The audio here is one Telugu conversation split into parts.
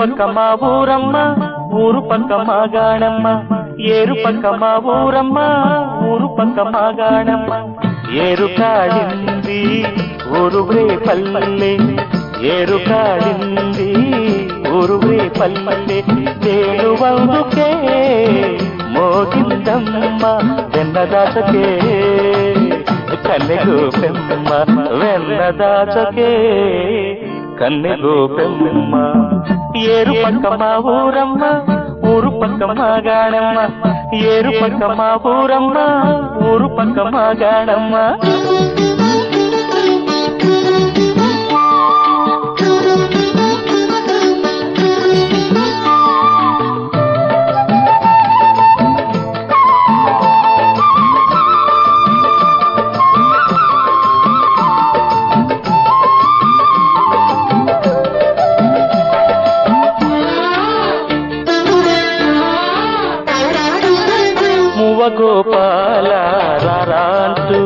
పక్క మా ఊరమ్మ ఊరు పక్క మా గాణమ్మ ఏరు పక్క మా ఊరమ్మ ఊరు పక్క మా గాణమ్మ ఏరు కాడింది ఊరువే పల్లె ఏరు కాడింది ఊరువే పల్లె తేలువందుకే మోగిందమ్మ వెన్నదాచకే కన్నెగు పెమ్మ వెన్నదాచకే కన్నెగు పెమ్మ ఏరు పక్క మా ఊరమ్మ ఊరు పక్క మా గాణమ్మ ఏరు పక్క మా ఊరమ్మ ఊరు పక్క మా గాణమ్మ గోపాల రారాంటూ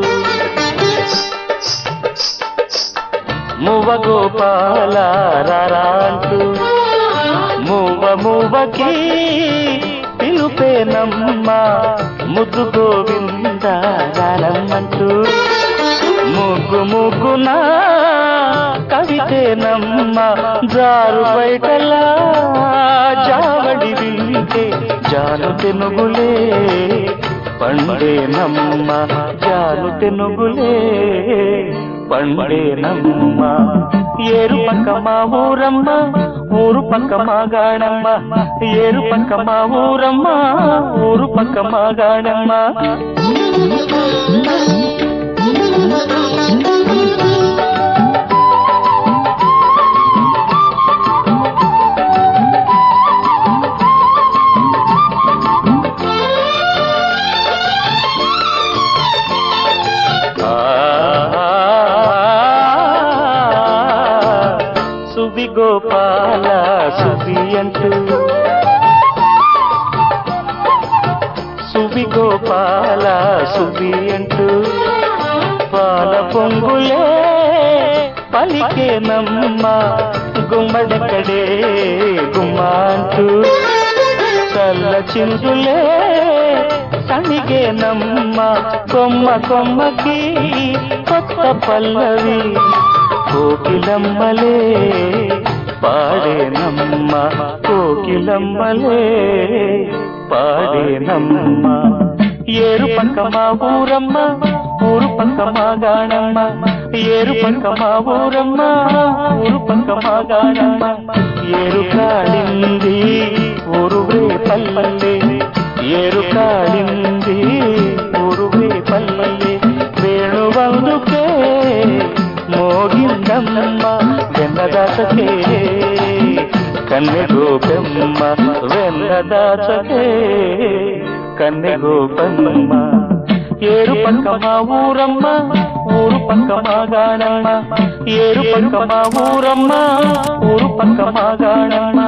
మువ్వ గోపాల రారాంటూ మువ్వకి పిలుపేనమ్మ ముద్దు గోవింద రానమ్మంటూ ముగ్గున కవితేనమ్మ జారు బయటలా జావడి వింటే జాను తెనుగులే పండేనమ్మ జాను తెనుగులే పండేనమ్మ ఏరు పక్క మా ఊరమ్మ ఊరు పక్క మా గాణమ్మ ఏరు పక్క మా ఊరమ్మ ఊరు పక్క మా గాణమ్మ సువి గోపాల సువి అంటూ సువి గోపాల సువి అంటూ పాల పొంగులే పలికేనమ్మ గుమ్మడకడే గుమ్మ అంటూ చల్ల చిందులే సనిగేనమ్మ కొమ్మకి కొత్త పల్లవి కోకిలమ్మలే పాడేనమ్మ కోకిలమ్మలే పాడేనమ్మ ఏరు పక్క మా ఊరమ్మ ఊరు పక్క మా గాణమ్మ ఏరు పక్క మా ఊరమ్మ ఊరు పక్క మా గాణమ్మ ఏరు కాడింది ఊరువే పల్లె ఏరు కాడింది ఊరువే పల్లె వేణువందుకే మోగిందమ్మ వెన్నదాచకే కన్నెగు పెమ్మ వెన్నదాచకే కన్నెగు పెమ్మ ఏరు పక్క మా ఊరమ్మ ఊరు పక్క మా గాణమ్మ ఏరు పక్క మా ఊరమ్మ ఊరు పక్క మా గాణమ్మ